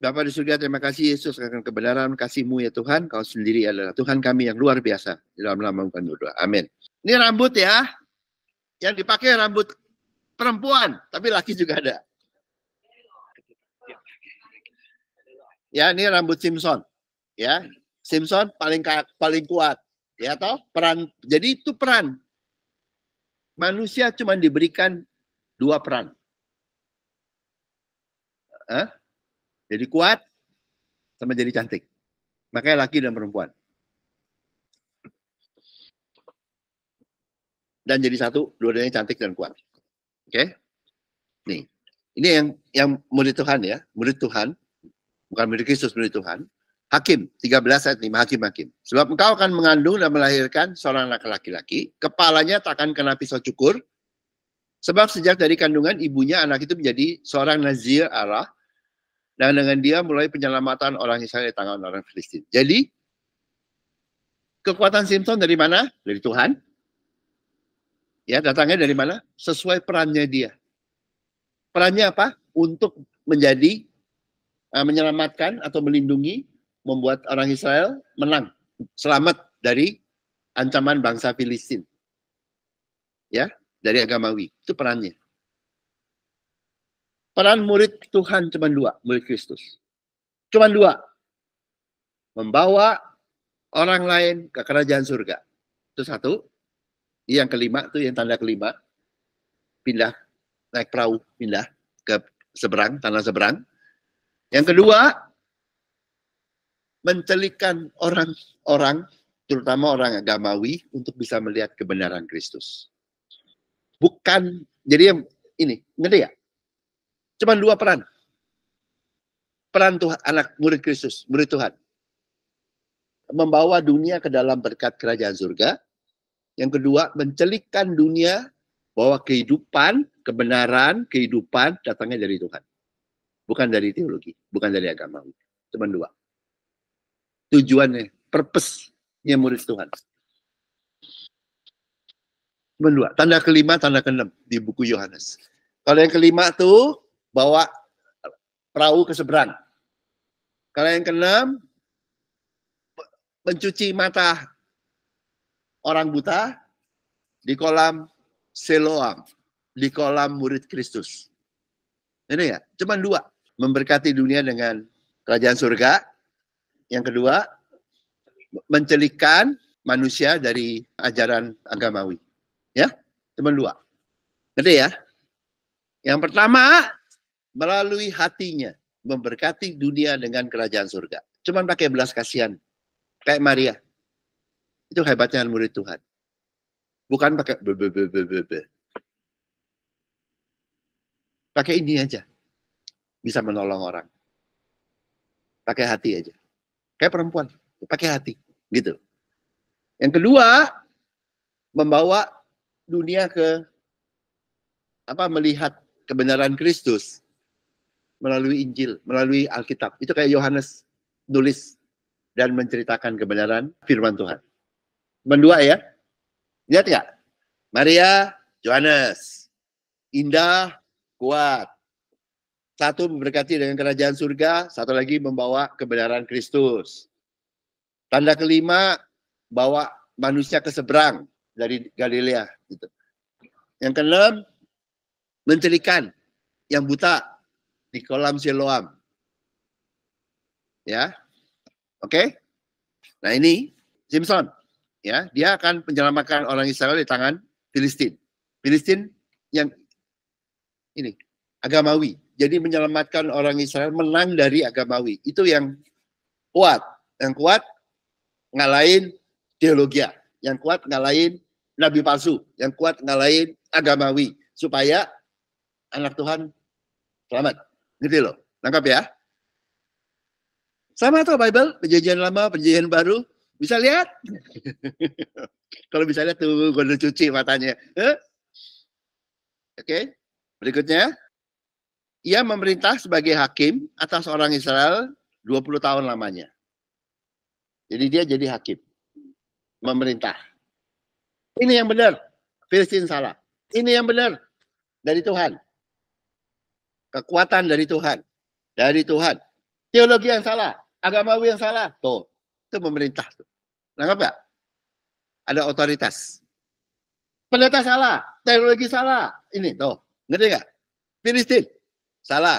Bapa di surga, terima kasih Yesus akan kebenaran kasih-Mu ya Tuhan. Kau sendiri adalah Tuhan kami yang luar biasa. Di dalam nama kami berdoa. Amin. Ini rambut ya. Yang dipakai rambut perempuan. Tapi laki juga ada. Ya, ini rambut Simpson. Ya, Simpson paling kuat. Ya toh? Peran. Jadi itu peran. Manusia cuma diberikan 2 peran. Jadi kuat sama jadi cantik. Makanya laki dan perempuan. Dan jadi satu, dua-duanya cantik dan kuat. Oke? Nih. Ini yang murid Tuhan ya. Murid Tuhan. Bukan murid Kristus, murid Tuhan. Hakim, 13 ayat 5, hakim. Sebab engkau akan mengandung dan melahirkan seorang anak laki-laki. Kepalanya takkan kena pisau cukur. Sebab sejak dari kandungan ibunya, anak itu menjadi seorang nazir Allah. Dan dengan dia mulai penyelamatan orang Israel di tangan orang Filistin. Jadi, kekuatan Simpson dari mana? Dari Tuhan. Ya, datangnya dari mana? Sesuai perannya dia. Perannya apa? Untuk menjadi menyelamatkan atau melindungi, membuat orang Israel menang, selamat dari ancaman bangsa Filistin. Ya, dari agamawi. Itu perannya. Peran murid Tuhan cuma 2, murid Kristus. Cuma 2. Membawa orang lain ke kerajaan surga. Itu 1. Yang kelima, itu yang tanda kelima. Pindah, naik perahu, pindah ke seberang, tanah seberang. Yang kedua, mencelikkan orang-orang, terutama orang agamawi, untuk bisa melihat kebenaran Kristus. Bukan, jadi ini, ngerti ya? Cuma 2 peran. Peran Tuhan, anak murid Kristus, murid Tuhan. Membawa dunia ke dalam berkat kerajaan surga. Yang kedua, mencelikkan dunia bahwa kehidupan, kebenaran, kehidupan datangnya dari Tuhan. Bukan dari teologi, bukan dari agama. Cuma 2. Tujuannya, purpose-nya murid Tuhan. Cuma 2. Tanda kelima, tanda keenam di buku Yohanes. Kalau yang kelima tuh bawa perahu ke seberang. Kalau yang keenam, mencuci mata orang buta di kolam Siloam, di kolam murid Kristus. Ini ya, cuma 2. Memberkati dunia dengan kerajaan surga. Yang kedua, mencelikkan manusia dari ajaran agamawi. Ya, cuma 2. Ngerti ya? Yang pertama, melalui hatinya, memberkati dunia dengan kerajaan surga. Cuma pakai belas kasihan. Kayak Maria. Itu hebatnya murid Tuhan. Bukan pakai pakai ini aja. Bisa menolong orang. Pakai hati aja. Kayak perempuan. Pakai hati. Gitu. Yang kedua, membawa dunia ke melihat kebenaran Kristus melalui Injil, melalui Alkitab. Itu kayak Yohanes nulis dan menceritakan kebenaran firman Tuhan. Cuma 2 ya. Lihat nggak? Maria, Yohanes. Indah, kuat. 1 memberkati dengan kerajaan surga, 1 lagi membawa kebenaran Kristus. Tanda kelima, bawa manusia ke seberang dari Galilea. Gitu. Yang keenam, mencelikan yang buta di kolam Siloam. Ya, oke. Nah ini Simpson, ya, dia akan menyelamatkan orang Israel di tangan Filistin. Filistin yang ini agamawi. Jadi menyelamatkan orang Israel menang dari agamawi. Itu yang kuat. Yang kuat ngalahin teologi. Yang kuat ngalahin nabi palsu. Yang kuat ngalahin agamawi. Supaya anak Tuhan selamat. Gitu loh. Lengkap ya. Sama tuh Bible. Perjanjian lama, perjanjian baru. Bisa lihat? Kalau bisa lihat tuh gue udah cuci matanya. Oke. Berikutnya. Ia memerintah sebagai hakim atas orang Israel 20 tahun lamanya. Jadi dia jadi hakim. Memerintah. Ini yang benar. Filistin salah. Ini yang benar. Dari Tuhan. Kekuatan dari Tuhan. Dari Tuhan. Teologi yang salah, agamawi yang salah. Tuh, itu pemerintah. Nangkap nggak? Ada otoritas. Pendeta salah, teologi salah. Ini tuh, ngerti nggak? Filistin salah.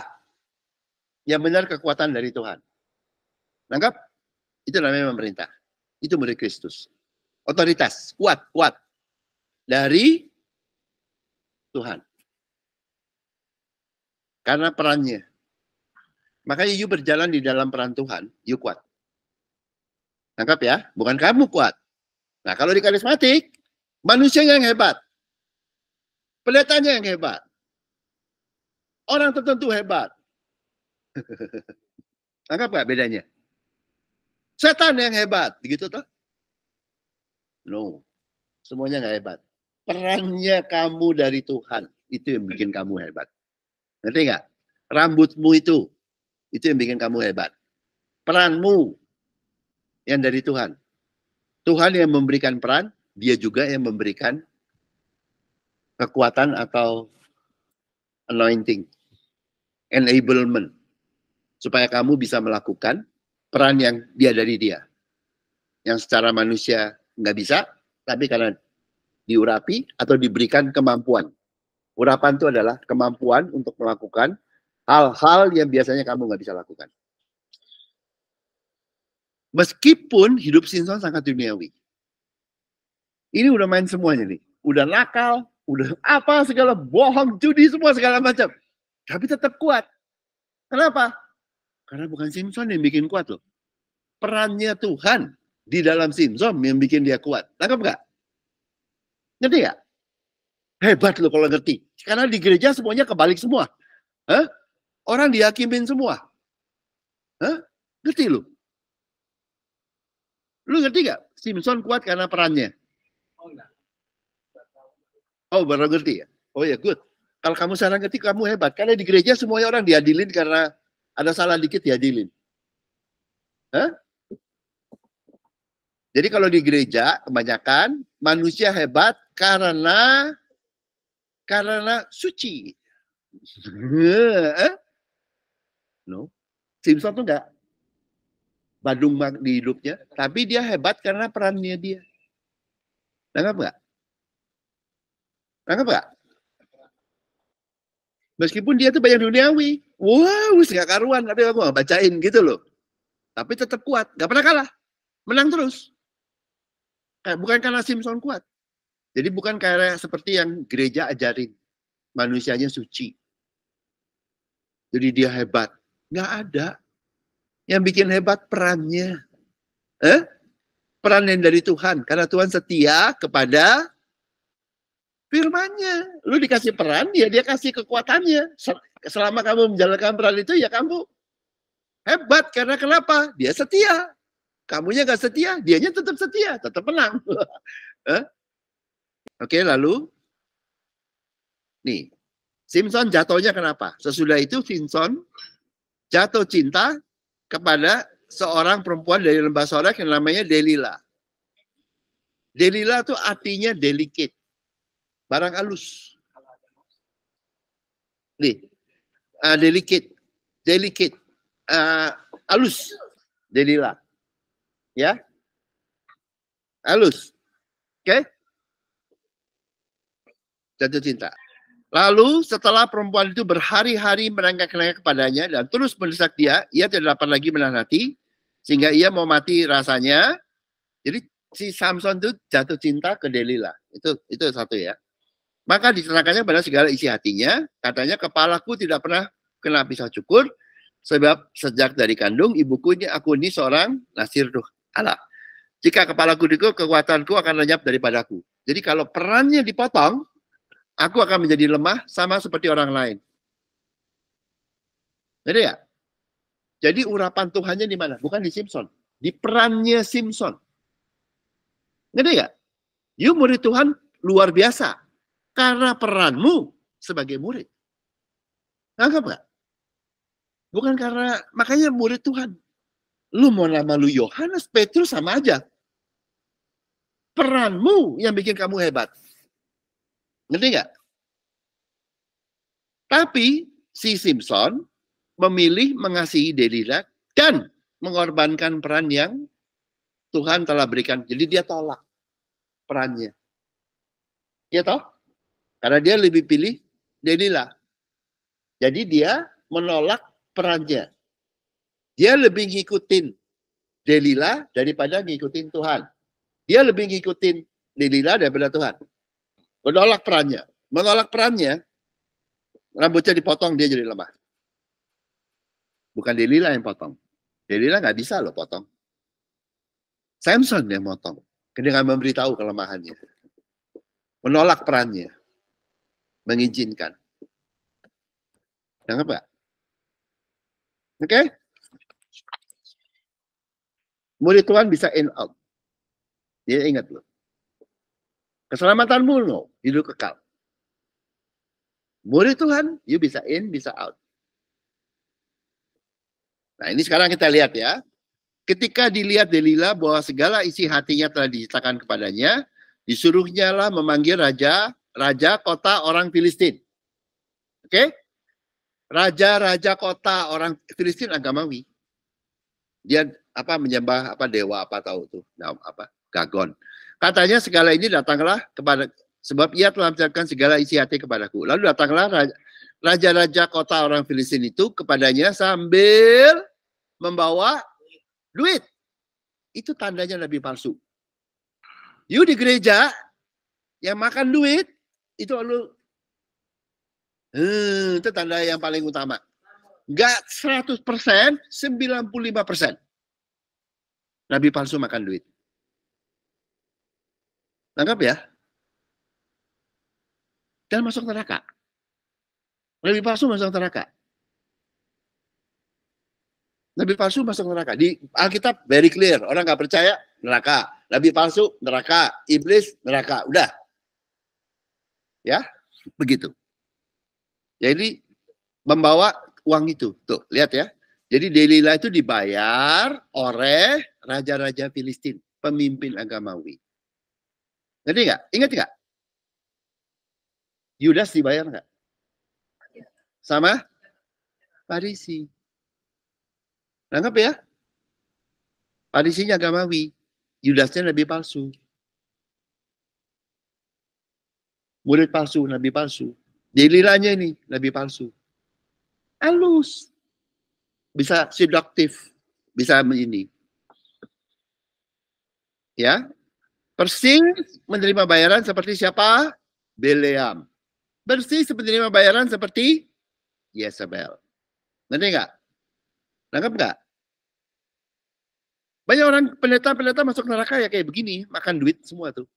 Yang benar kekuatan dari Tuhan. Nangkap? Itu namanya pemerintah. Itu murid Kristus. Otoritas, kuat dari Tuhan. Karena perannya. Makanya you berjalan di dalam peran Tuhan, you kuat. Nangkap ya? Bukan kamu kuat. Nah, kalau di karismatik, manusia yang hebat. Pendetanya yang hebat. Orang tertentu hebat. Nangkap gak bedanya? Setan yang hebat. Begitu toh? No. Semuanya gak hebat. Perannya kamu dari Tuhan. Itu yang bikin kamu hebat. Ngerti gak? Rambutmu itu yang bikin kamu hebat. Peranmu yang dari Tuhan. Tuhan yang memberikan peran, dia juga yang memberikan kekuatan atau anointing, enablement, supaya kamu bisa melakukan peran yang dia dari dia. Yang secara manusia nggak bisa, tapi karena diurapi atau diberikan kemampuan. Urapan itu adalah kemampuan untuk melakukan hal-hal yang biasanya kamu nggak bisa lakukan. Meskipun hidup Simpson sangat duniawi. Ini udah main semuanya nih. Udah nakal, udah apa segala, bohong, judi, semua segala macam. Tapi tetap kuat. Kenapa? Karena bukan Simpson yang bikin kuat loh. Perannya Tuhan di dalam Simpson yang bikin dia kuat. Tangkap nggak? Ngerti nggak? Hebat loh kalau ngerti. Karena di gereja semuanya kebalik semua. Hah? Orang dihakimin semua. Hah? Ngerti loh. Lu ngerti gak? Simpson kuat karena perannya. Oh, baru ngerti ya? Oh ya, good. Kalau kamu salah ngerti, kamu hebat. Karena di gereja semuanya orang diadilin karena ada salah dikit diadilin. Hah? Jadi kalau di gereja, kebanyakan manusia hebat karena suci. No. Simpson tuh enggak. Badung di hidupnya, tapi dia hebat karena perannya dia. Nangkap nggak? Nangkap nggak? Meskipun dia tuh banyak duniawi, wow, nggak karuan, tapi aku nggak bacain gitu loh. Tapi tetap kuat, nggak pernah kalah, menang terus. Bukan karena Simpson kuat. Jadi bukan kayak seperti yang gereja ajarin, manusianya suci. Jadi dia hebat, nggak ada. Yang bikin hebat perannya. Peran yang dari Tuhan. Karena Tuhan setia kepada firman-Nya. Lu dikasih peran, dia kasih kekuatannya. Selama kamu menjalankan peran itu, ya kamu hebat. Karena kenapa? Dia setia. Kamunya gak setia, dianya tetap setia. Tetap menang. Oke, lalu. Nih. Simpson jatuhnya kenapa? Sesudah itu Simpson jatuh cinta kepada seorang perempuan dari lembah Sorek yang namanya Delila. Delila itu artinya delicate. Barang halus. Nih. Delicate. Halus. Delila. Ya. Halus. Oke? Jatuh cinta. Lalu setelah perempuan itu berhari-hari menengah-nengah kepadanya dan terus mendesak dia, ia tidak dapat lagi menahan hati, sehingga ia mau mati rasanya. Jadi si Samson itu jatuh cinta ke Delila. Itu satu ya. Maka diserahkannya pada segala isi hatinya, katanya kepalaku tidak pernah kena pisau cukur, sebab sejak dari kandung ibuku ini aku ini seorang nasir ruh Allah. Jika kepalaku dikul, kekuatanku akan lenyap daripadaku. Jadi kalau perannya dipotong, aku akan menjadi lemah sama seperti orang lain. Jadi ya? Jadi urapan Tuhannya di mana? Bukan di Simpson. Di perannya Simpson. Ngerti gak? You murid Tuhan luar biasa. Karena peranmu sebagai murid. Anggap gak? Bukan karena, makanya murid Tuhan. Lu mau nama lu Yohanes, Petrus sama aja. Peranmu yang bikin kamu hebat. Ngerti gak? Tapi si Simpson memilih mengasihi Delila Dan mengorbankan peran yang Tuhan telah berikan. Jadi dia tolak perannya. Ya toh? Karena dia lebih pilih Delila. Jadi dia menolak perannya. Dia lebih ngikutin Delila daripada ngikutin Tuhan. Dia lebih ngikutin Delila daripada Tuhan. Menolak perannya. Menolak perannya, rambutnya dipotong, dia jadi lemah. Bukan Delila yang potong. Delila nggak bisa loh potong. Samson yang potong. Dengan memberitahu kelemahannya. Menolak perannya. Mengizinkan. Nangkep nggak? Oke? Murid Tuhan bisa in out. Dia ingat loh. Keselamatanmu no, hidup kekal. Murid Tuhan, you bisa in, bisa out. Nah ini sekarang kita lihat ya. Ketika dilihat Delila bahwa segala isi hatinya telah diceritakan kepadanya, disuruhnya lah memanggil raja kota orang Filistin. Oke? Raja kota orang Filistin agamawi. Dia menyembah dewa tahu tuh, apa Dagon. Katanya segala ini datanglah kepada sebab ia telah menceritakan segala isi hati kepadaku. Lalu datanglah raja kota orang Filistin itu kepadanya sambil membawa duit. Itu tandanya nabi palsu. You di gereja yang makan duit itu lu itu tanda yang paling utama. Enggak 100%, 95%. Nabi palsu makan duit. Anggap ya. Dan masuk neraka. Nabi palsu masuk neraka. Nabi palsu masuk neraka. Di Alkitab very clear. Orang nggak percaya, neraka. Nabi palsu, neraka. Iblis, neraka. Udah. Ya, begitu. Jadi membawa uang itu. Tuh, lihat ya. Jadi Delila itu dibayar oleh raja-raja Filistin, pemimpin agamawi. Ngerti nggak? Ingat nggak? Yudas dibayar nggak? Sama Farisi. Anggap ya. Farisinya agamawi. Yudasnya nabi palsu. Murid palsu, nabi palsu. Delilanya ini nabi palsu. Halus. Bisa seduktif. Bisa ini. Ya. Persis menerima bayaran seperti siapa? Beleam. Persis menerima bayaran seperti Yezebel. Ngerti nggak? Nangkep nggak? Banyak orang pendeta masuk neraka ya kayak begini, makan duit semua tuh.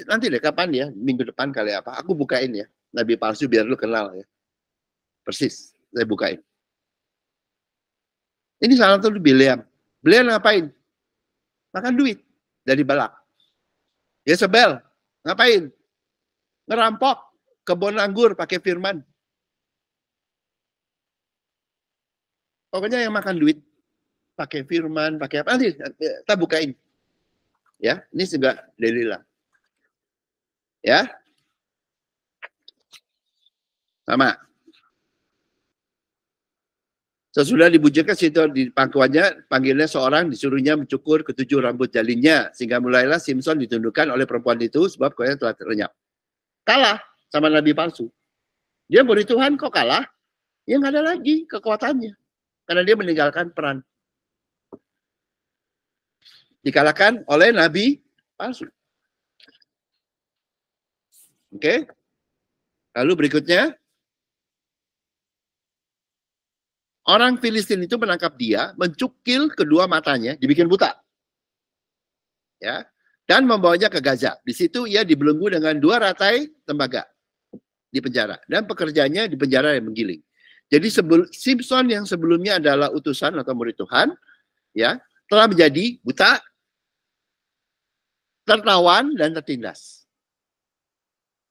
Nanti deh kapan ya, minggu depan kali apa, aku bukain ya, nabi palsu biar lu kenal ya. Persis, saya bukain. Ini salah satu Bileam. Bileam ngapain? Makan duit dari Balak. Yezebel, ngapain? Ngerampok kebun anggur pakai firman. Pokoknya yang makan duit pakai firman, pakai apa? Nanti kita bukain. Ya, ini juga Delila. Ya. Sama. Sesudah dibujukan situ di pangkuannya, panggilnya seorang, disuruhnya mencukur ketujuh rambut jalinnya. Sehingga mulailah Simpson ditundukkan oleh perempuan itu sebab kuahnya telah terlenyap. Kalah sama nabi palsu. Dia murid Tuhan kok kalah? Ya nggak ada lagi kekuatannya. Karena dia meninggalkan peran. Dikalahkan oleh nabi palsu. Oke. Lalu berikutnya. Orang Filistin itu menangkap dia, mencukil kedua matanya, dibikin buta. Ya, dan membawanya ke Gaza. Di situ ia dibelenggu dengan 2 rantai tembaga di penjara. Dan pekerjaannya di penjara yang menggiling. Jadi Simpson yang sebelumnya adalah utusan atau murid Tuhan, ya, telah menjadi buta, tertawan, dan tertindas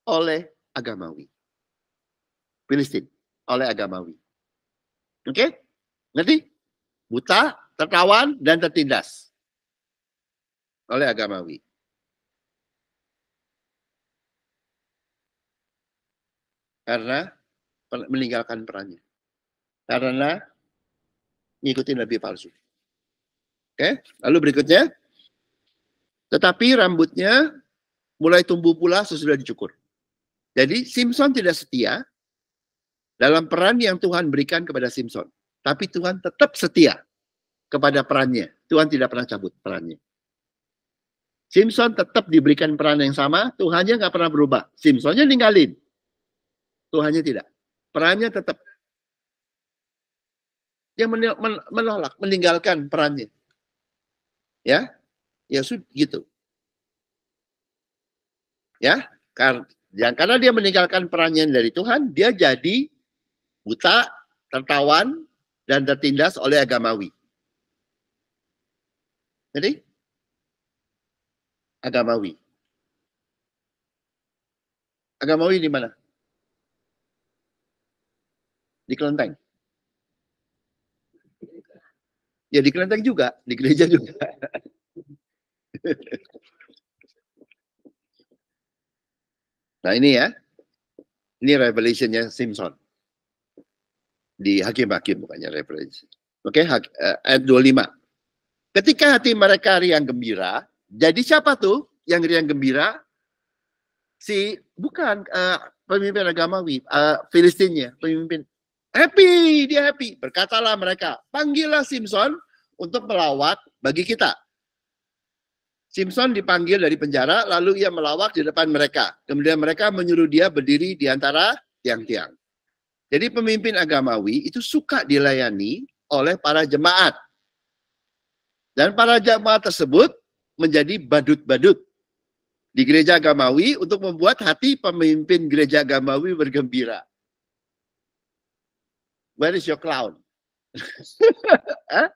oleh agamawi. Filistin, oleh agamawi. Oke? Ngerti? Buta, tertawan, dan tertindas oleh agamawi. Karena meninggalkan perannya. Karena ngikutin nabi palsu. Oke, lalu berikutnya. Tetapi rambutnya mulai tumbuh pula sesudah dicukur. Jadi Simson tidak setia dalam peran yang Tuhan berikan kepada Simson. Tapi Tuhan tetap setia kepada perannya. Tuhan tidak pernah cabut perannya. Simson tetap diberikan peran yang sama, Tuhannya nggak pernah berubah. Simsonnya ninggalin, Tuhannya tidak. Perannya tetap. Dia menolak, meninggalkan perannya. Ya sudah gitu. Ya, karena dia meninggalkan perannya dari Tuhan, dia jadi buta, tertawan, dan tertindas oleh agamawi. Jadi, agamawi. Agamawi di mana? Di kelenteng. Ya di kelenteng juga, di gereja juga. Nah ini ya, ini revelationnya Simson. Di Hakim-Hakim bukannya Revelation. Oke, ayat 25. Ketika hati mereka riang gembira, jadi siapa tuh yang riang gembira? Bukan pemimpin agamawi, Filistinnya, pemimpin. Happy, dia happy. Berkatalah mereka, panggillah Simson untuk melawak bagi kita. Simson dipanggil dari penjara, lalu ia melawak di depan mereka. Kemudian mereka menyuruh dia berdiri di antara tiang-tiang. Jadi pemimpin agamawi itu suka dilayani oleh para jemaat. Dan para jemaat tersebut menjadi badut-badut di gereja agamawi untuk membuat hati pemimpin gereja agamawi bergembira. Where is your clown? Huh?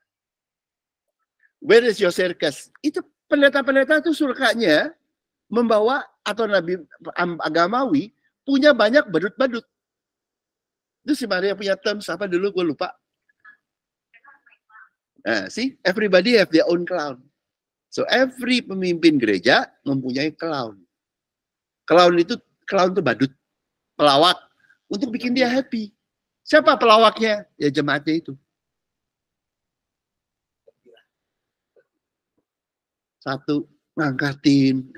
Where is your circus? Itu pendeta-pendeta itu sukanya membawa atau nabi agamawi punya banyak badut-badut. Itu si Maria punya terms apa dulu gue lupa. Nah, see, everybody have their own clown. So every pemimpin gereja mempunyai clown. Clown itu badut, pelawak untuk bikin dia happy. Siapa pelawaknya? Ya jemaatnya itu. Satu ngangkatin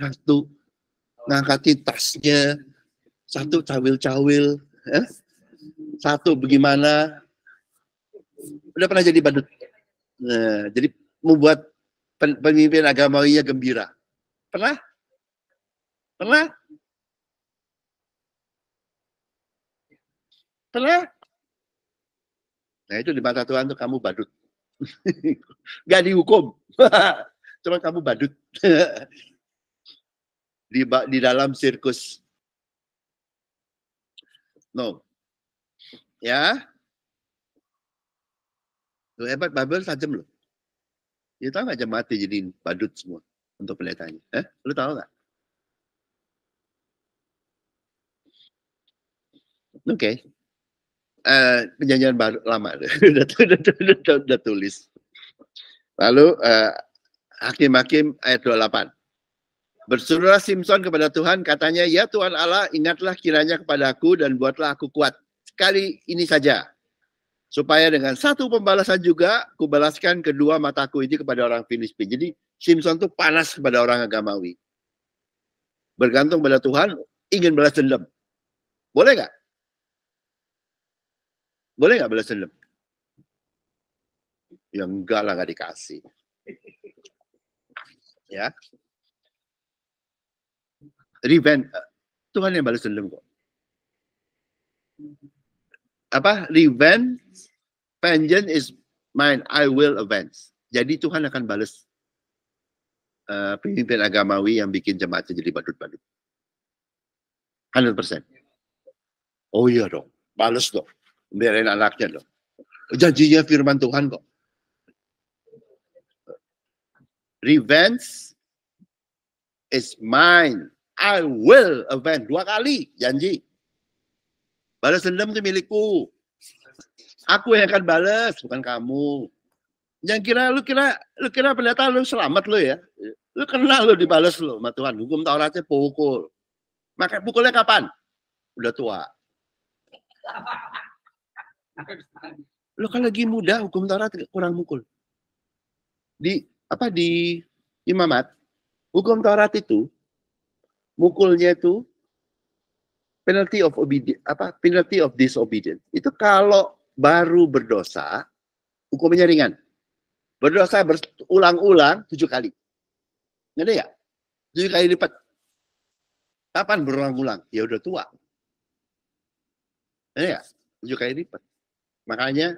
tasnya, satu cawil-cawil, satu bagaimana, udah pernah jadi badut. Nah, jadi membuat pemimpin agamawinya gembira. Pernah? Pernah? Pernah? Nah itu di mata Tuhan tuh kamu badut. Gak dihukum. Cuma kamu badut. di dalam sirkus. No. Ya. Lu hebat, Babel tajam loh. Ya tahu nggak jemaat dijadiin badut semua untuk pendetanya? Lu tahu nggak? Oke. Perjanjian baru lama udah tulis. Lalu Hakim-Hakim ayat 28. Berserulah Simson kepada Tuhan, katanya, ya Tuhan Allah, ingatlah kiranya kepadaku dan buatlah aku kuat. Sekali ini saja. Supaya dengan satu pembalasan juga, kubalaskan kedua mataku ini kepada orang Filistin. Jadi Simson tuh panas kepada orang agamawi. Bergantung pada Tuhan, ingin balas dendam. Boleh nggak? Boleh nggak balas dendam? Ya enggak lah, nggak dikasih. Ya. Revenge. Tuhan yang balas dendam kok. Apa? Revenge, vengeance is mine, I will avenge. Jadi Tuhan akan balas pemimpin agamawi yang bikin jemaatnya jadi badut-badut. 100%. Oh iya dong, balas dong. Biarin anaknya dong. Janjinya firman Tuhan kok. Revenge is mine, I will avenge. 2 kali janji. Balas dendam itu milikku. Aku yang akan balas, bukan kamu. Yang lu kira pendeta lu selamat lu ya. Lu kena lu dibalas lu sama Tuhan. Hukum Tauratnya pukul. Maka pukulnya kapan? Udah tua. Lo kan lagi muda, hukum Taurat kurang mukul. Di Imamat, hukum Taurat itu mukulnya itu penalty of disobedience. Itu kalau baru berdosa, hukumnya ringan. Berdosa berulang-ulang 7 kali. Ngerti ya? 7 kali lipat. Kapan berulang-ulang? Ya udah tua. Ngerti ya? 7 kali lipat. Makanya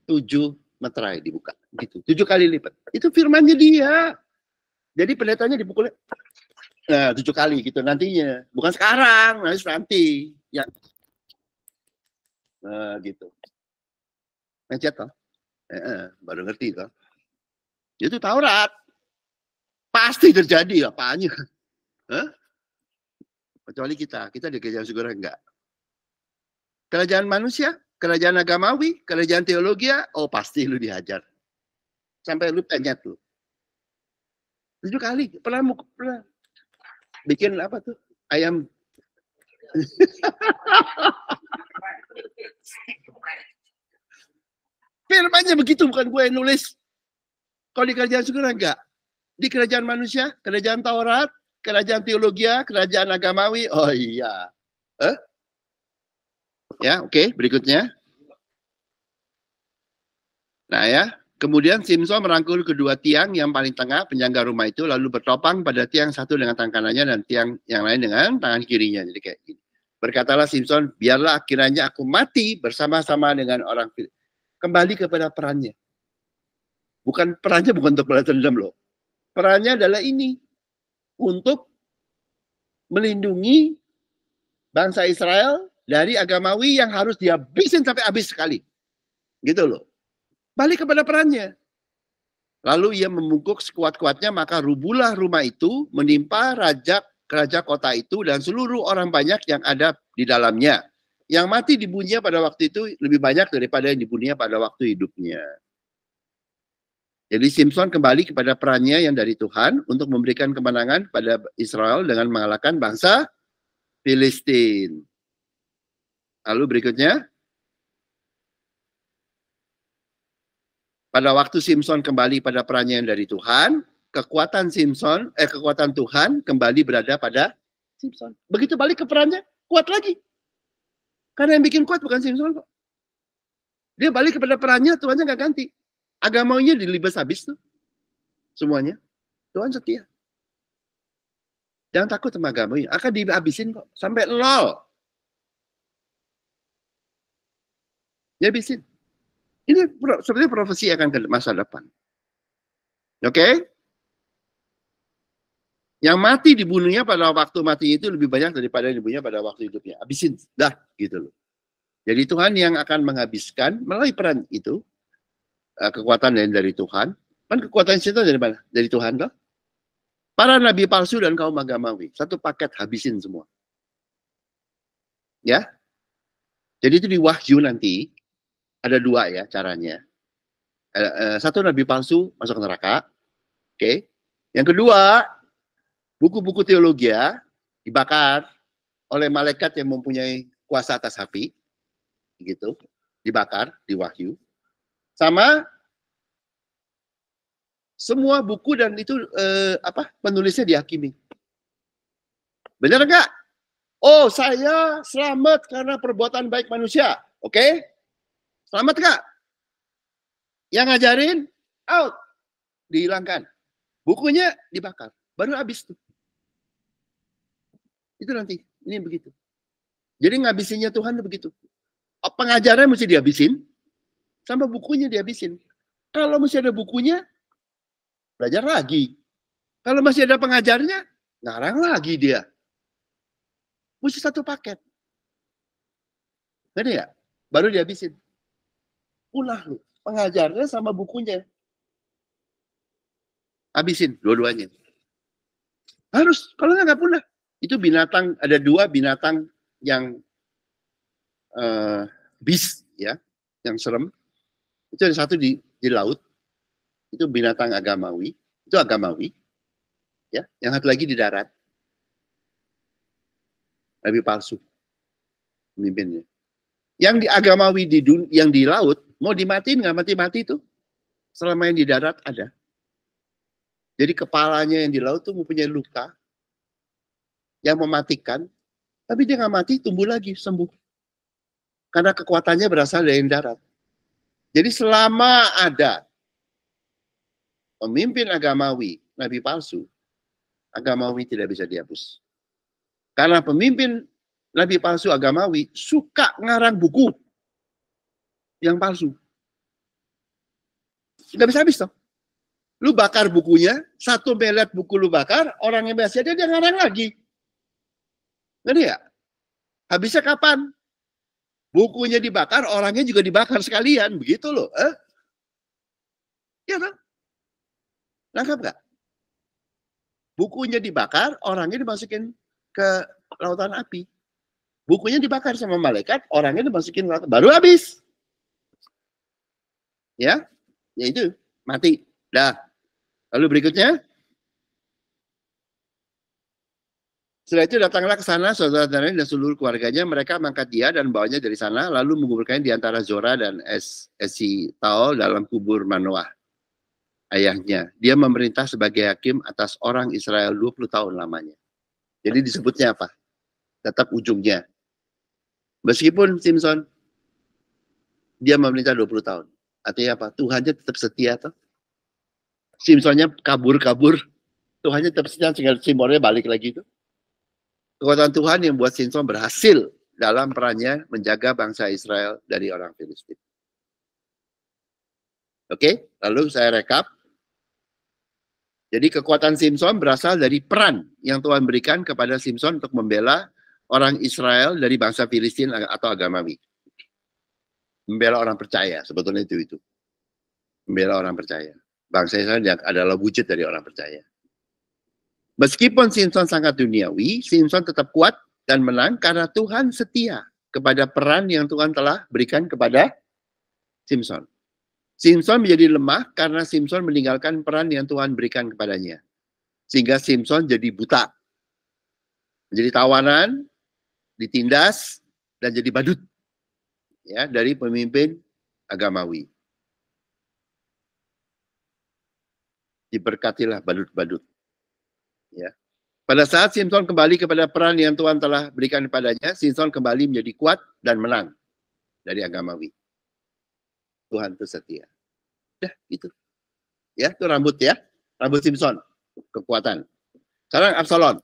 7 meterai dibuka. Gitu. 7 kali lipat. Itu firmannya dia. Jadi pendetanya dipukulnya 7 kali gitu nantinya. Bukan sekarang, nanti. Ya. Gitu. Ngecet toh. Baru ngerti toh. Itu Taurat. Pasti terjadi apanya. Kecuali kita di kerajaan surga enggak. Kerajaan manusia, kerajaan agamawi, kerajaan teologi, oh pasti lu dihajar. Sampai lu penyet lu. 7 kali. Pernah bikin apa tuh? Ayam. Firmannya begitu, bukan gue yang nulis. Kalau di kerajaan surga enggak. Di kerajaan manusia, kerajaan Taurat, kerajaan teologi, kerajaan agamawi, oh iya. Ya, oke. Berikutnya. Nah ya, kemudian Simson merangkul kedua tiang yang paling tengah penyangga rumah itu, lalu bertopang pada tiang satu dengan tangan kanannya dan tiang yang lain dengan tangan kirinya. Jadi kayak gini. Berkatalah Simson, biarlah kiranya aku mati bersama-sama dengan orang Filistin. Kembali kepada perannya. Perannya bukan untuk balas dendam loh. Perannya adalah ini. Untuk melindungi bangsa Israel dari agamawi yang harus dihabisin sampai habis sekali. Gitu loh. Balik kepada perannya. Lalu ia membungkuk sekuat-kuatnya, maka rubuhlah rumah itu, menimpa raja kota itu dan seluruh orang banyak yang ada di dalamnya. Yang mati dibunuhnya pada waktu itu lebih banyak daripada yang dibunuhnya pada waktu hidupnya. Jadi Simson kembali kepada perannya yang dari Tuhan untuk memberikan kemenangan pada Israel dengan mengalahkan bangsa Filistin. Lalu berikutnya. Pada waktu Simson kembali pada perannya yang dari Tuhan, kekuatan Tuhan kembali berada pada Simson. Begitu balik ke perannya, kuat lagi. Karena yang bikin kuat bukan Simson kok. Dia balik kepada perannya, Tuhannya nggak ganti. Agamanya dilibas habis tuh. Semuanya. Tuhan setia. Jangan takut sama agamanya. Akan dihabisin kok. Sampai 0. Dihabisin. Ini sebenarnya profesi akan ke masa depan. Oke? Yang mati dibunuhnya pada waktu mati itu lebih banyak daripada yang dibunuhnya pada waktu hidupnya. Habisin. Dah, gitu loh. Jadi Tuhan yang akan menghabiskan melalui peran itu, kekuatan dari Tuhan. Kan kekuatan itu dari mana? Dari Tuhan loh. Para nabi palsu dan kaum agamawi. Satu paket habisin semua. Ya? Jadi itu di Wahyu nanti, ada 2 ya caranya. Satu nabi palsu masuk neraka. Oke. Yang kedua, buku-buku teologi dibakar oleh malaikat yang mempunyai kuasa atas api. Gitu. Dibakar di Wahyu. Sama semua buku dan itu penulisnya dihakimi. Benar enggak? Oh, saya selamat karena perbuatan baik manusia. Oke? Selamat enggak? Yang ngajarin, out. Dihilangkan. Bukunya dibakar. Baru habis tuh. Itu nanti. Ini begitu. Jadi ngabisinnya Tuhan begitu. Pengajaran mesti dihabisin. Sama bukunya dihabisin. Kalau masih ada bukunya, belajar lagi. Kalau masih ada pengajarnya, ngarang lagi dia. Mesti satu paket. Ngerti ya? Baru dihabisin. Ulah lu. Pengajarnya sama bukunya. Habisin dua-duanya. Harus. Kalau nggak punah. Itu binatang, ada 2 binatang yang beast, ya, yang serem. Itu ada satu di laut. Itu binatang agamawi. Itu agamawi. Ya, yang satu lagi di darat. Nabi palsu. Pemimpinnya. Yang di agamawi yang di laut Mau dimatiin nggak mati-mati itu. Selama yang di darat ada. Jadi kepalanya yang di laut tuh mempunyai luka yang mematikan, tapi dia nggak mati, tumbuh lagi, sembuh. Karena kekuatannya berasal dari darat. Jadi selama ada pemimpin agamawi, nabi palsu, agamawi tidak bisa dihapus. Karena pemimpin nabi palsu agamawi suka ngarang buku yang palsu. Nggak bisa habis toh. Lu bakar bukunya, 1 miliar buku lu bakar, orang yang biasa dia ngarang lagi. Ngerti ya? Habisnya kapan? Bukunya dibakar, orangnya juga dibakar sekalian. Begitu loh. Ya kan? Lengkap nggak? Bukunya dibakar, orangnya dimasukin ke lautan api. Bukunya dibakar sama malaikat, orangnya dimasukin ke lautan. Baru habis. Ya itu. Mati. Dah. Lalu berikutnya. Setelah itu datanglah ke sana saudara-saudaranya dan seluruh keluarganya. Mereka mengangkat dia dan membawanya dari sana. Lalu menguburkannya di antara Zora dan Esitaol dalam kubur Manoah, ayahnya. Dia memerintah sebagai hakim atas orang Israel 20 tahun lamanya. Jadi disebutnya apa? Tetap ujungnya. Meskipun Simpson, dia memerintah 20 tahun. Artinya apa? Tuhannya tetap setia. Toh? Simpsonnya kabur-kabur. Tuhannya tetap setia, tinggal Simpsonnya balik lagi itu. Kekuatan Tuhan yang buat Simpson berhasil dalam perannya menjaga bangsa Israel dari orang Filistin. Oke, lalu saya rekap. Jadi kekuatan Simpson berasal dari peran yang Tuhan berikan kepada Simpson untuk membela orang Israel dari bangsa Filistin atau agamawi. Membela orang percaya, sebetulnya itu. Membela orang percaya. Bangsa Israel adalah wujud dari orang percaya. Meskipun Simpson sangat duniawi, Simpson tetap kuat dan menang karena Tuhan setia kepada peran yang Tuhan telah berikan kepada Simpson. Simpson menjadi lemah karena Simpson meninggalkan peran yang Tuhan berikan kepadanya. Sehingga Simpson jadi buta. Menjadi tawanan, ditindas, dan jadi badut. Ya, dari pemimpin agamawi. Diberkatilah badut-badut. Ya. Pada saat Simpson kembali kepada peran yang Tuhan telah berikan kepadanya, Simpson kembali menjadi kuat dan menang dari agamawi. Tuhan itu setia. Udah, gitu. Ya, itu rambut ya. Rambut Simpson. Kekuatan. Sekarang Absalom.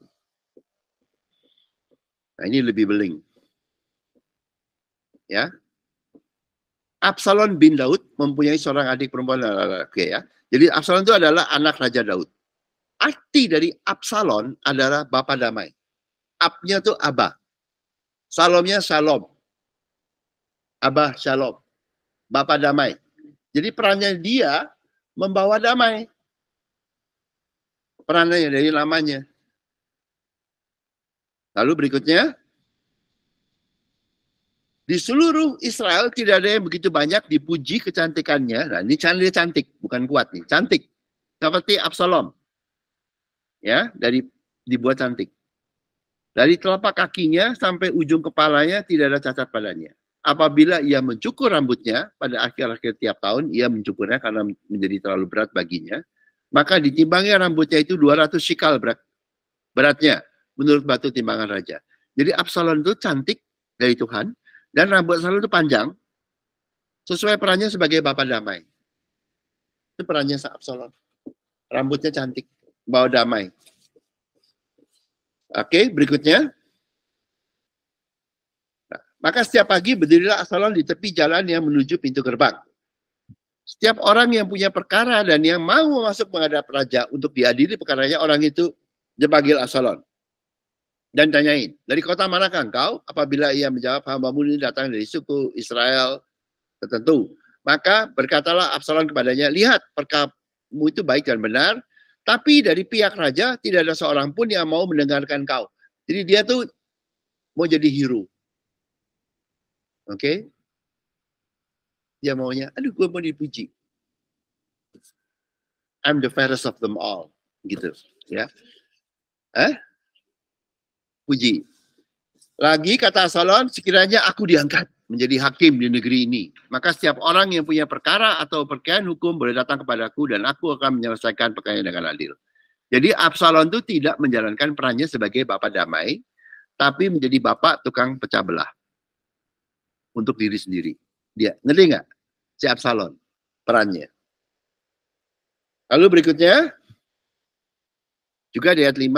Nah, ini lebih beling. Ya. Absalom bin Daud mempunyai seorang adik perempuan. Oke ya. Jadi Absalom itu adalah anak Raja Daud. Arti dari Absalom adalah Bapa Damai. Abnya itu Abah. Salomnya Shalom. Abah Shalom. Bapa Damai. Jadi perannya dia membawa damai. Perannya dari namanya. Lalu berikutnya. Di seluruh Israel tidak ada yang begitu banyak dipuji kecantikannya. Nah, ini cantik, bukan kuat nih. Cantik. Seperti Absalom. Ya, dibuat cantik. Dari telapak kakinya sampai ujung kepalanya tidak ada cacat padanya. Apabila ia mencukur rambutnya pada akhir-akhir tiap tahun, ia mencukurnya karena menjadi terlalu berat baginya, maka ditimbangnya rambutnya itu 200 shikal beratnya menurut batu timbangan raja. Jadi Absalom itu cantik dari Tuhan dan rambut Absalom itu panjang sesuai perannya sebagai Bapa Damai. Itu perannya Absalom. Rambutnya cantik. Bawa damai. Oke, berikutnya. Nah, maka setiap pagi berdirilah Absalom di tepi jalan yang menuju pintu gerbang. Setiap orang yang punya perkara dan yang mau masuk menghadap raja untuk diadili perkaranya, orang itu dipanggil Absalom. Dan tanyain, dari kota manakah engkau? Apabila ia menjawab, hambamu ini datang dari suku Israel tertentu. Maka berkatalah Absalom kepadanya, lihat perkaramu itu baik dan benar, tapi dari pihak raja tidak ada seorang pun yang mau mendengarkan kau. Jadi dia tuh mau jadi hero. Oke? Dia maunya, aduh gue mau dipuji. I'm the fairest of them all. Gitu. Ya. Puji. Lagi kata Absalom, sekiranya aku diangkat. menjadi hakim di negeri ini. Maka setiap orang yang punya perkara atau perkara hukum boleh datang kepadaku dan aku akan menyelesaikan perkara dengan adil. Jadi Absalom itu tidak menjalankan perannya sebagai bapak damai, tapi menjadi bapak tukang pecah belah untuk diri sendiri. Dia ngerti nggak si Absalom perannya? Lalu berikutnya juga di ayat 5,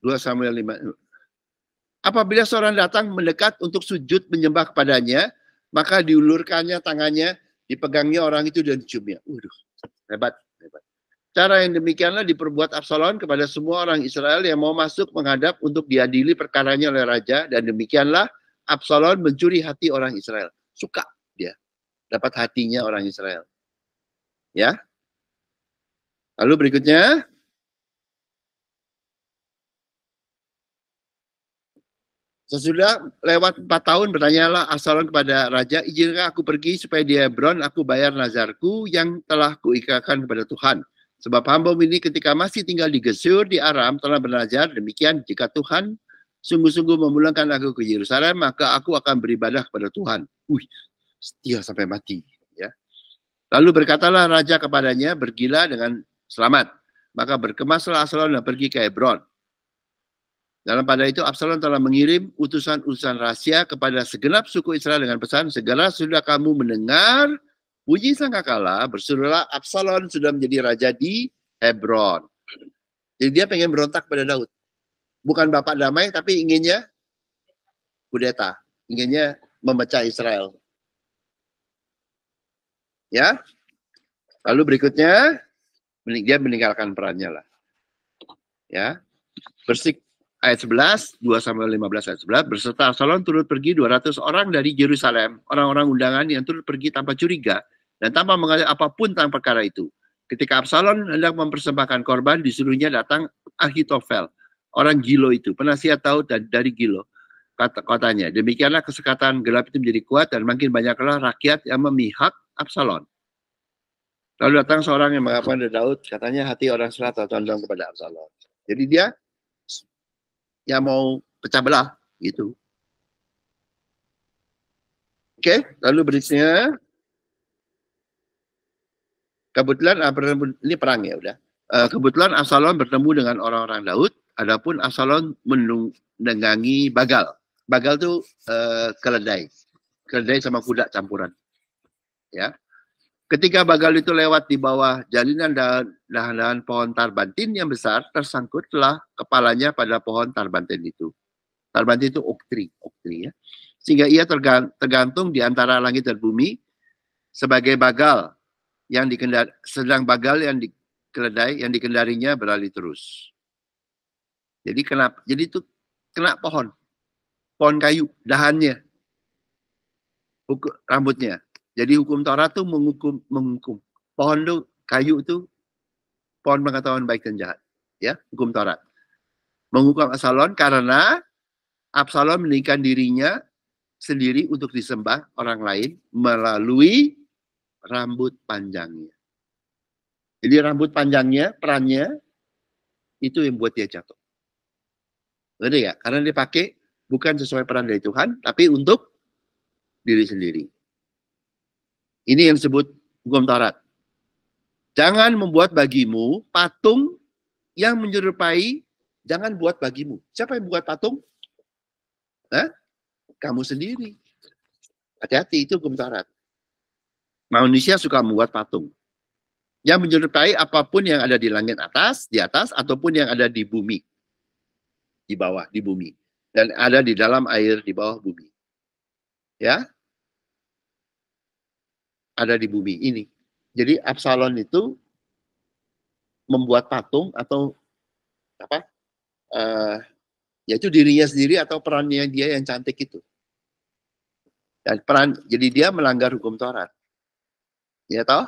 2 Samuel 5. Apabila seorang datang mendekat untuk sujud menyembah kepadanya, maka diulurkannya tangannya, dipegangnya orang itu dan diciumnya. Waduh, hebat, hebat. Cara yang demikianlah diperbuat Absalom kepada semua orang Israel yang mau masuk menghadap untuk diadili perkaranya oleh raja, dan demikianlah Absalom mencuri hati orang Israel. Suka dia dapat hatinya orang Israel. Ya. Lalu berikutnya, sesudah lewat 4 tahun bertanyalah Absalom kepada raja, izinkah aku pergi supaya di Hebron aku bayar nazarku yang telah kuikatkan kepada Tuhan. Sebab hamba ini ketika masih tinggal di Gesur di Aram telah bernazar demikian, jika Tuhan sungguh-sungguh memulangkan aku ke Yerusalem, maka aku akan beribadah kepada Tuhan. Setia sampai mati. Ya. Lalu berkatalah raja kepadanya, pergilah dengan selamat. Maka berkemaslah Absalom dan pergi ke Hebron. Dalam pada itu Absalom telah mengirim utusan-utusan rahasia kepada segenap suku Israel dengan pesan, segala sudah kamu mendengar bunyi sangkakala, berserulah Absalom sudah menjadi raja di Hebron. Jadi dia pengen berontak pada Daud. Bukan bapak damai, tapi inginnya kudeta. Inginnya memecah Israel. Ya. Lalu berikutnya, dia meninggalkan perannya lah. Ya. Ayat 11, 2 Samuel 15 ayat 11, berserta Absalom turut pergi 200 orang dari Yerusalem, orang-orang undangan yang turut pergi tanpa curiga dan tanpa mengetahui apapun tentang perkara itu. Ketika Absalom hendak mempersembahkan korban, disuruhnya datang Ahitofel, orang Gilo itu, penasihat Daud dari Gilo, katanya. Demikianlah kesekatan gelap itu menjadi kuat dan makin banyaklah rakyat yang memihak Absalom. Lalu datang seorang yang mengatakan kepada Daud, katanya hati orang Israel condong kepada Absalom. Jadi dia yang mau pecah belah gitu. Oke, lalu berikutnya kebetulan ini perang ya udah. Kebetulan Absalom bertemu dengan orang-orang Daud, adapun Absalom menunggangi Bagal. Bagal itu keledai. Keledai sama kuda campuran. Ya. Ketika Bagal itu lewat di bawah jalinan dahan-dahan pohon tarbantin yang besar, tersangkutlah kepalanya pada pohon tarbantin itu. Tarbantin itu oak tree ya. Sehingga ia tergantung di antara langit dan bumi sebagai bagal yang sedang bagal yang keledai yang dikendarinya berlari terus. Jadi itu kena pohon kayu, dahannya, rambutnya. Jadi hukum Taurat itu menghukum. Pohon itu, kayu itu, pohon pengetahuan baik dan jahat. Ya, hukum Taurat. Menghukum Absalom karena Absalom meninggikan dirinya sendiri untuk disembah orang lain melalui rambut panjangnya. Jadi rambut panjangnya, perannya, itu yang buat dia jatuh. Ngerti ya? Karena dia pakai bukan sesuai peran dari Tuhan, tapi untuk diri sendiri. Ini yang disebut hukum Taurat. Jangan membuat bagimu patung yang menyerupai, jangan buat bagimu. Siapa yang buat patung? Kamu sendiri. Hati-hati, itu hukum Taurat. Manusia suka membuat patung. Yang menyerupai apapun yang ada di langit atas, di atas, ataupun yang ada di bumi. Di bawah, di bumi. Dan ada di dalam air, di bawah bumi. Ya, ada di bumi ini. Jadi Absalom itu membuat patung atau apa? Yaitu dirinya sendiri atau perannya dia yang cantik itu. Dan jadi dia melanggar hukum Taurat. Ya toh?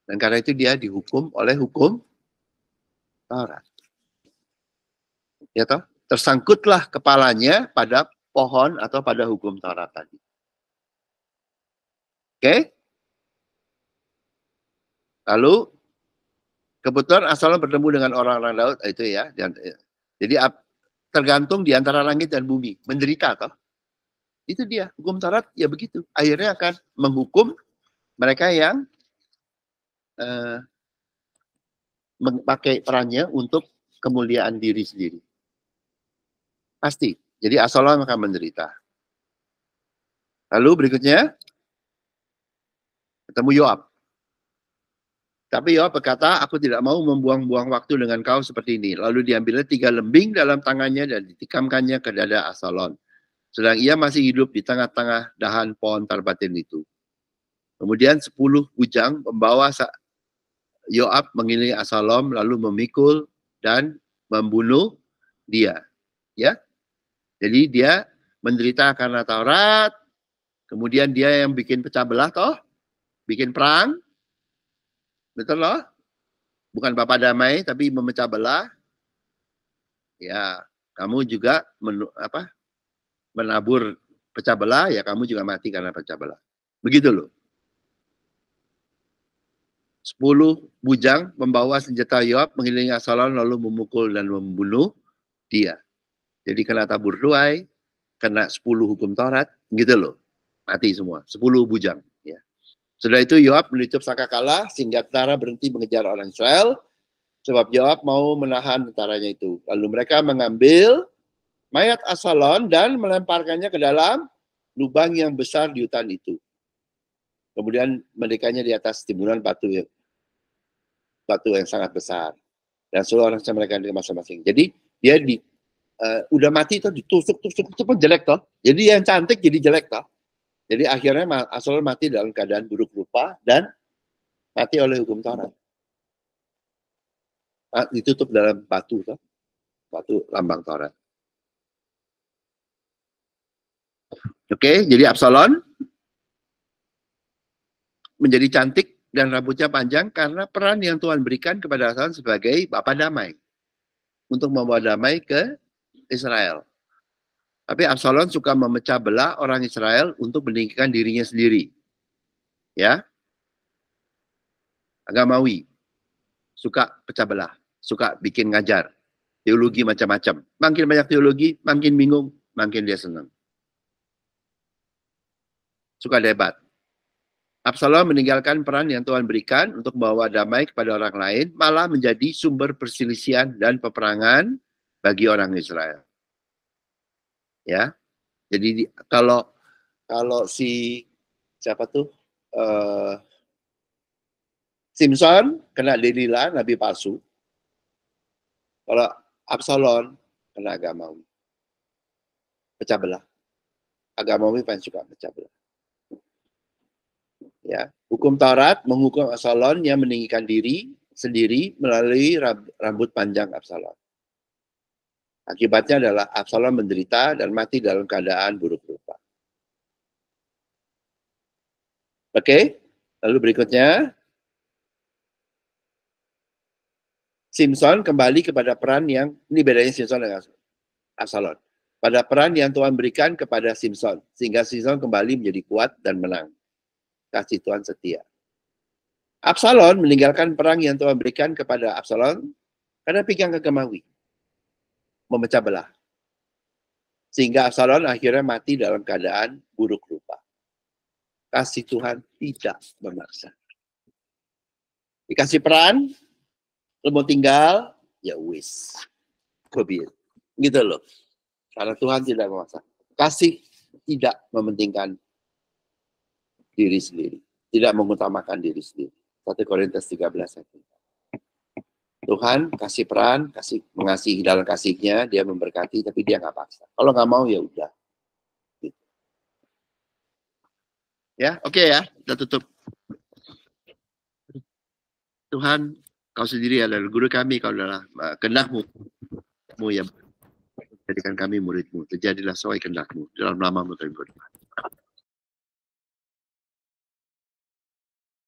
Dan karena itu dia dihukum oleh hukum Taurat. Ya toh? Tersangkutlah kepalanya pada pohon atau pada hukum Taurat tadi. Oke? Lalu kebetulan Absalom bertemu dengan orang-orang Daud itu ya. Jadi tergantung di antara langit dan bumi, menderita toh. Itu dia, hukum Taurat ya begitu. Akhirnya akan menghukum mereka yang memakai perannya untuk kemuliaan diri sendiri. Pasti. Jadi Absalom akan menderita. Lalu berikutnya, ketemu Yoab. Tapi Yoab berkata, aku tidak mau membuang-buang waktu dengan kau seperti ini. Lalu diambilnya 3 lembing dalam tangannya dan ditikamkannya ke dada Absalom. Sedang ia masih hidup di tengah-tengah dahan pohon tarbatin itu. Kemudian 10 bujang membawa Yoab mengiringi Absalom lalu memikul dan membunuh dia. Ya, jadi dia menderita karena Taurat. Kemudian dia yang bikin pecah belah toh, bikin perang, betul loh? Bukan Bapak damai tapi memecah belah. Ya, kamu juga menabur pecah belah, ya kamu juga mati karena pecah belah. Begitu loh. 10 bujang membawa senjata Yoab mengelilingi Absalom lalu memukul dan membunuh dia. Jadi kena tabur tuai, kena 10 hukum Taurat, gitu loh. Mati semua, 10 bujang. Ya. Setelah itu Yoab menutup sangkakala sehingga tentara berhenti mengejar orang Israel, sebab Yoab mau menahan tentaranya itu. Lalu mereka mengambil mayat Absalom dan melemparkannya ke dalam lubang yang besar di hutan itu. Kemudian mendekatnya di atas timbunan batu yang sangat besar. Dan seluruh orang mereka di masing-masing. Jadi dia udah mati itu ditusuk itu pun jelek toh. Jadi yang cantik jadi jelek toh. Jadi akhirnya Absalom mati dalam keadaan buruk rupa dan mati oleh hukum Taurat. Ditutup dalam batu toh. Batu lambang Taurat. Oke, jadi Absalom menjadi cantik dan rambutnya panjang karena peran yang Tuhan berikan kepada Absalom sebagai Bapa damai. Untuk membawa damai ke Israel. Tapi Absalom suka memecah belah orang Israel untuk meninggikan dirinya sendiri. Ya. Agamawi. Suka pecah belah. Suka bikin ngajar. Teologi macam-macam. Makin banyak teologi, makin bingung, makin dia senang. Suka debat. Absalom meninggalkan peran yang Tuhan berikan untuk membawa damai kepada orang lain, malah menjadi sumber perselisihan dan peperangan bagi orang Israel. Ya. Jadi kalau si siapa tuh Simson kena Delila, nabi palsu. Kalau Absalom kena agamawi, pecah belah. Agamawi paling suka pecah belah. Ya, hukum Taurat menghukum Absalom yang meninggikan diri sendiri melalui rambut panjang Absalom. Akibatnya adalah Absalom menderita dan mati dalam keadaan buruk rupa. Oke, lalu berikutnya. Simson kembali kepada peran yang, ini bedanya Simson dengan Absalom. Pada peran yang Tuhan berikan kepada Simson, sehingga Simson kembali menjadi kuat dan menang. Kasih Tuhan setia. Absalom meninggalkan perang yang Tuhan berikan kepada Absalom karena pegang agamawi. Memecah belah. Sehingga Absalom akhirnya mati dalam keadaan buruk rupa. Kasih Tuhan tidak memaksa. Dikasih peran, lo mau tinggal, ya wis. Kebir. Gitu loh. Karena Tuhan tidak memaksa. Kasih tidak mementingkan diri sendiri. Tidak mengutamakan diri sendiri. 1 Korintus 13 ayat 3. Tuhan kasih peran, mengasihi dalam kasihnya, dia memberkati, tapi dia nggak paksa. Kalau nggak mau, ya udah. Gitu. Ya, oke ya, kita tutup. Tuhan, kau sendiri adalah guru kami, kau adalah kehendak-Mu yang jadikan kami murid-Mu. Terjadilah sesuai kehendak-Mu. Dalam nama-Mu kami berdoa.